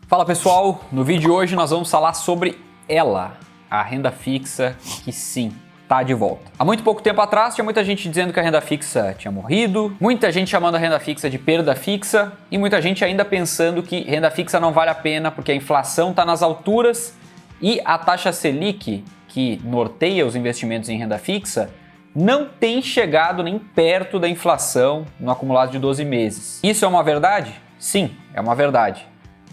Fala pessoal, no vídeo de hoje nós vamos falar sobre ela, a renda fixa, que sim, tá de volta. Há muito pouco tempo atrás tinha muita gente dizendo que a renda fixa tinha morrido, muita gente chamando a renda fixa de perda fixa e muita gente ainda pensando que renda fixa não vale a pena porque a inflação está nas alturas e a taxa Selic, que norteia os investimentos em renda fixa, não tem chegado nem perto da inflação no acumulado de 12 meses. Isso é uma verdade? Sim, é uma verdade.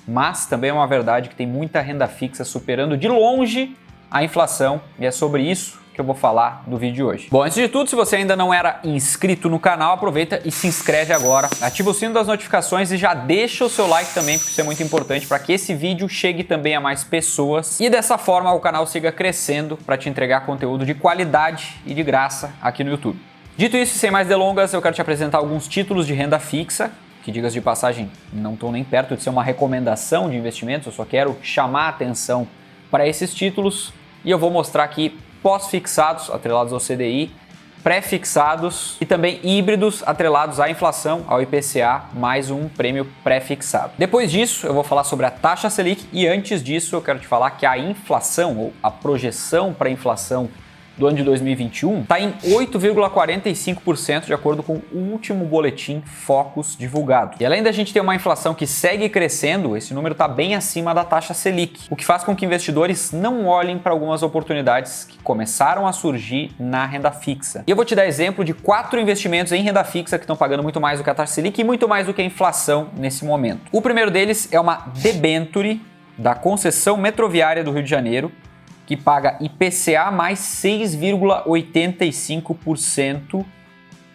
Mas também é uma verdade que tem muita renda fixa superando de longe a inflação e é sobre isso que eu vou falar no vídeo de hoje. Bom, antes de tudo, se você ainda não era inscrito no canal, aproveita e se inscreve agora, ativa o sino das notificações e já deixa o seu like também, porque isso é muito importante para que esse vídeo chegue também a mais pessoas e dessa forma o canal siga crescendo para te entregar conteúdo de qualidade e de graça aqui no YouTube. Dito isso, sem mais delongas, eu quero te apresentar alguns títulos de renda fixa, que, digas de passagem, não estão nem perto de ser uma recomendação de investimentos, eu só quero chamar a atenção para esses títulos e eu vou mostrar aqui pós-fixados, atrelados ao CDI, pré-fixados e também híbridos atrelados à inflação, ao IPCA, mais um prêmio pré-fixado. Depois disso, eu vou falar sobre a taxa Selic e antes disso eu quero te falar que a inflação, ou a projeção para a inflação do ano de 2021 está em 8,45% de acordo com o último boletim Focus divulgado. E além da gente ter uma inflação que segue crescendo, esse número está bem acima da taxa Selic, o que faz com que investidores não olhem para algumas oportunidades que começaram a surgir na renda fixa. E eu vou te dar exemplo de 4 investimentos em renda fixa que estão pagando muito mais do que a taxa Selic e muito mais do que a inflação nesse momento. O primeiro deles é uma debenture da Concessão Metroviária do Rio de Janeiro, que paga IPCA mais 6,85%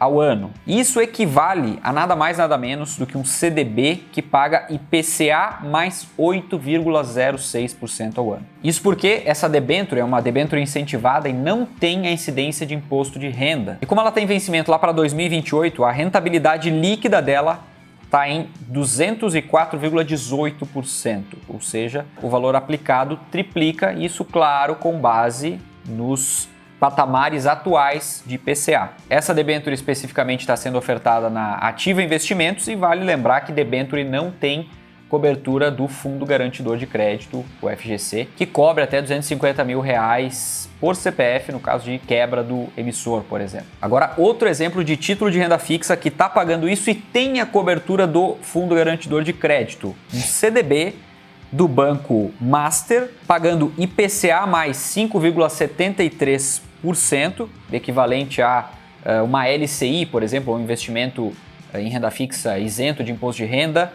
ao ano. Isso equivale a nada mais nada menos do que um CDB que paga IPCA mais 8,06% ao ano. Isso porque essa debênture é uma debênture incentivada e não tem a incidência de imposto de renda. E como ela tem vencimento lá para 2028, a rentabilidade líquida dela está em 204,18%, ou seja, o valor aplicado triplica, isso, claro, com base nos patamares atuais de IPCA. Essa debênture especificamente está sendo ofertada na Ativa Investimentos e vale lembrar que debênture não tem cobertura do Fundo Garantidor de Crédito, o FGC, que cobre até R$250 mil por CPF no caso de quebra do emissor, por exemplo. Agora, outro exemplo de título de renda fixa que está pagando isso e tem a cobertura do Fundo Garantidor de Crédito, um CDB do Banco Master, pagando IPCA mais 5,73%, equivalente a uma LCI, por exemplo, um investimento em renda fixa isento de imposto de renda,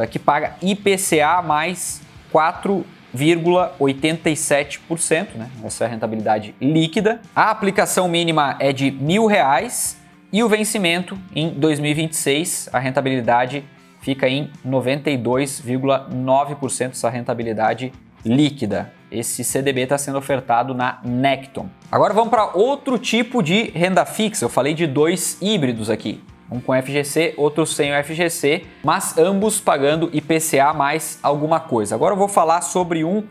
que paga IPCA mais 4,87%, né? Essa é a rentabilidade líquida. A aplicação mínima é de R$1.000 e o vencimento em 2026, a rentabilidade fica em 92,9%, essa rentabilidade líquida. Esse CDB está sendo ofertado na Necton. Agora vamos para outro tipo de renda fixa. Eu falei de 2 híbridos aqui. Um com FGC, outro sem o FGC, mas ambos pagando IPCA mais alguma coisa. Agora eu vou falar sobre um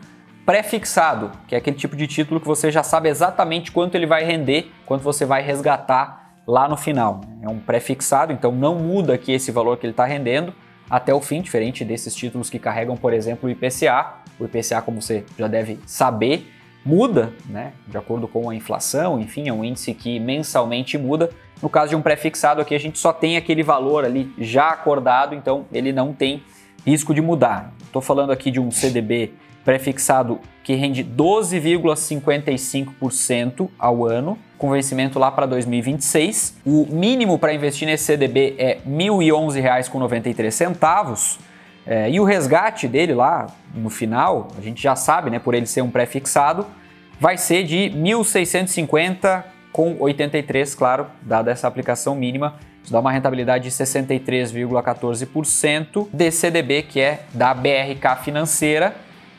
pré-fixado, que é aquele tipo de título que você já sabe exatamente quanto ele vai render, quanto você vai resgatar lá no final. É um pré-fixado, então não muda aqui esse valor que ele está rendendo até o fim, diferente desses títulos que carregam, por exemplo, o IPCA. O IPCA, como você já deve saber, muda, né, de acordo com a inflação, enfim, é um índice que mensalmente muda. No caso de um pré-fixado aqui, a gente só tem aquele valor ali já acordado, então ele não tem risco de mudar. Estou falando aqui de um CDB pré-fixado que rende 12,55% ao ano, com vencimento lá para 2026. O mínimo para investir nesse CDB é R$ 1.011,93. E o resgate dele lá no final, a gente já sabe, né, por ele ser um pré-fixado, vai ser de R$ 1.650,83, claro, dada essa aplicação mínima. Isso dá uma rentabilidade de 63,14% desse CDB, que é da BRK Financeira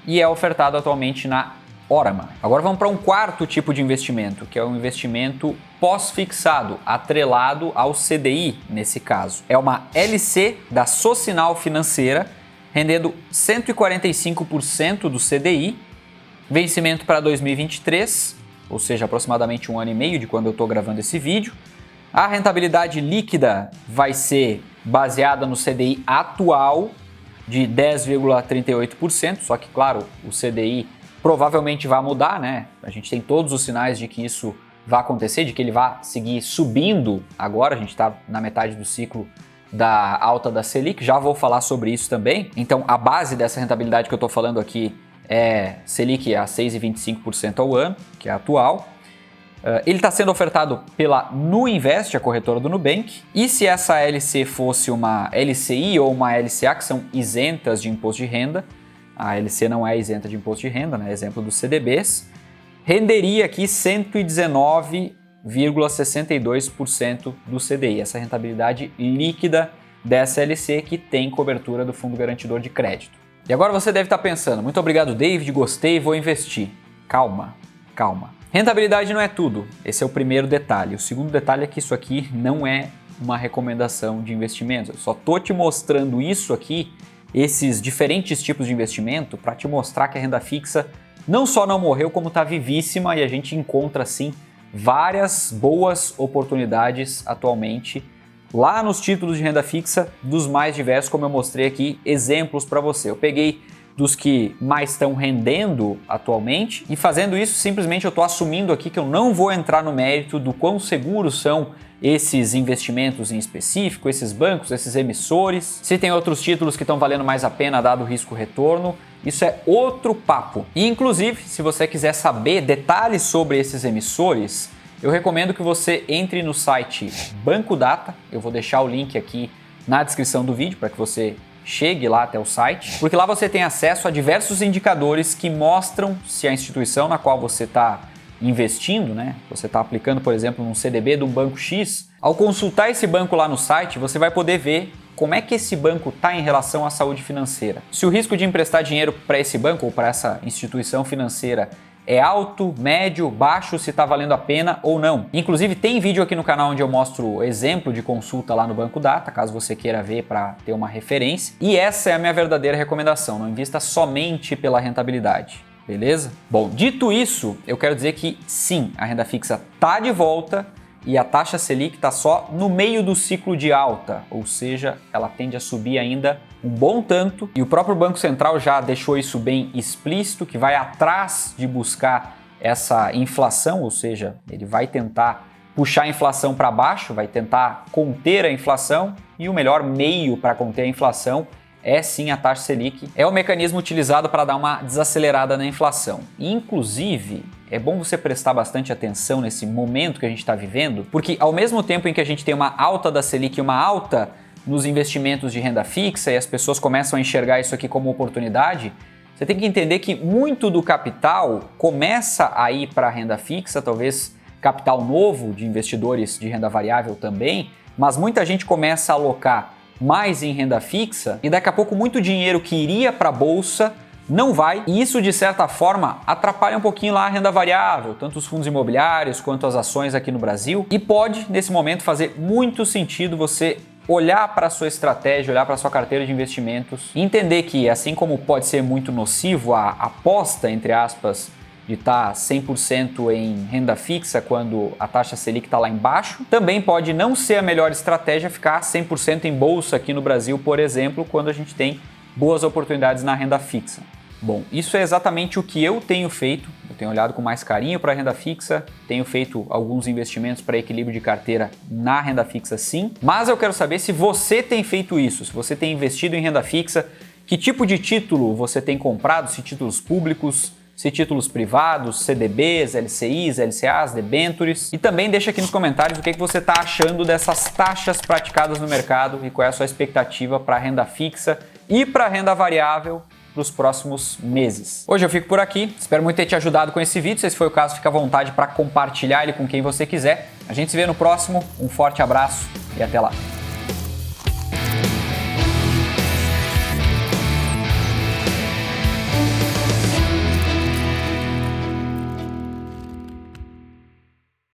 e é ofertado atualmente na Orama. Agora vamos para um quarto tipo de investimento, que é um investimento pós-fixado, atrelado ao CDI, nesse caso. É uma LC da Socinal Financeira, rendendo 145% do CDI, vencimento para 2023, ou seja, aproximadamente 1 ano e meio de quando eu estou gravando esse vídeo. A rentabilidade líquida vai ser baseada no CDI atual de 10,38%, só que, claro, o CDI provavelmente vai mudar, né? A gente tem todos os sinais de que isso vai acontecer, de que ele vai seguir subindo agora, a gente está na metade do ciclo da alta da Selic, já vou falar sobre isso também. Então, a base dessa rentabilidade que eu estou falando aqui é Selic a 6,25% ao ano, que é a atual. Ele está sendo ofertado pela Nuinvest, a corretora do Nubank, e se essa LC fosse uma LCI ou uma LCA, que são isentas de imposto de renda, a LC não é isenta de imposto de renda, né? Exemplo dos CDBs, renderia aqui 119,62% do CDI, essa rentabilidade líquida dessa LC que tem cobertura do Fundo Garantidor de Crédito. E agora você deve estar pensando, muito obrigado David, gostei, vou investir. Calma, calma. Rentabilidade não é tudo, esse é o primeiro detalhe. O segundo detalhe é que isso aqui não é uma recomendação de investimentos. Eu só estou te mostrando isso aqui, esses diferentes tipos de investimento, para te mostrar que a renda fixa não só não morreu, como está vivíssima e a gente encontra sim várias boas oportunidades atualmente lá nos títulos de renda fixa dos mais diversos, como eu mostrei aqui exemplos para você. Eu peguei dos que mais estão rendendo atualmente e fazendo isso simplesmente eu estou assumindo aqui que eu não vou entrar no mérito do quão seguros são esses investimentos em específico, esses bancos, esses emissores, se tem outros títulos que estão valendo mais a pena dado o risco-retorno, isso é outro papo. E inclusive, se você quiser saber detalhes sobre esses emissores, eu recomendo que você entre no site Banco Data, eu vou deixar o link aqui na descrição do vídeo para que você chegue lá até o site, porque lá você tem acesso a diversos indicadores que mostram se a instituição na qual você está investindo, né? Você está aplicando, por exemplo, num CDB de um banco X. Ao consultar esse banco lá no site, você vai poder ver como é que esse banco está em relação à saúde financeira. Se o risco de emprestar dinheiro para esse banco ou para essa instituição financeira é alto, médio, baixo, se está valendo a pena ou não. Inclusive tem vídeo aqui no canal onde eu mostro exemplo de consulta lá no Banco Data, caso você queira ver para ter uma referência. E essa é a minha verdadeira recomendação, não invista somente pela rentabilidade, beleza? Bom, dito isso, eu quero dizer que sim, a renda fixa está de volta e a taxa Selic está só no meio do ciclo de alta, ou seja, ela tende a subir ainda um bom tanto, e o próprio Banco Central já deixou isso bem explícito, que vai atrás de buscar essa inflação, ou seja, ele vai tentar puxar a inflação para baixo, vai tentar conter a inflação, e o melhor meio para conter a inflação é sim a taxa Selic, é o mecanismo utilizado para dar uma desacelerada na inflação. E, inclusive, é bom você prestar bastante atenção nesse momento que a gente está vivendo, porque ao mesmo tempo em que a gente tem uma alta da Selic e uma alta nos investimentos de renda fixa e as pessoas começam a enxergar isso aqui como oportunidade, você tem que entender que muito do capital começa a ir para a renda fixa, talvez capital novo de investidores de renda variável também, mas muita gente começa a alocar mais em renda fixa e daqui a pouco muito dinheiro que iria para a bolsa não vai, e isso de certa forma atrapalha um pouquinho lá a renda variável, tanto os fundos imobiliários quanto as ações aqui no Brasil, e pode nesse momento fazer muito sentido você olhar para a sua estratégia, olhar para a sua carteira de investimentos e entender que assim como pode ser muito nocivo a aposta, entre aspas, de estar 100% em renda fixa quando a taxa Selic está lá embaixo, também pode não ser a melhor estratégia ficar 100% em bolsa aqui no Brasil, por exemplo, quando a gente tem boas oportunidades na renda fixa. Bom, isso é exatamente o que eu tenho feito, eu tenho olhado com mais carinho para a renda fixa, tenho feito alguns investimentos para equilíbrio de carteira na renda fixa sim, mas eu quero saber se você tem feito isso, se você tem investido em renda fixa, que tipo de título você tem comprado, se títulos públicos, se títulos privados, CDBs, LCIs, LCAs, debentures. E também deixa aqui nos comentários o que você está achando dessas taxas praticadas no mercado e qual é a sua expectativa para a renda fixa e para a renda variável para os próximos meses. Hoje eu fico por aqui, espero muito ter te ajudado com esse vídeo. Se esse foi o caso, fica à vontade para compartilhar ele com quem você quiser. A gente se vê no próximo, um forte abraço e até lá.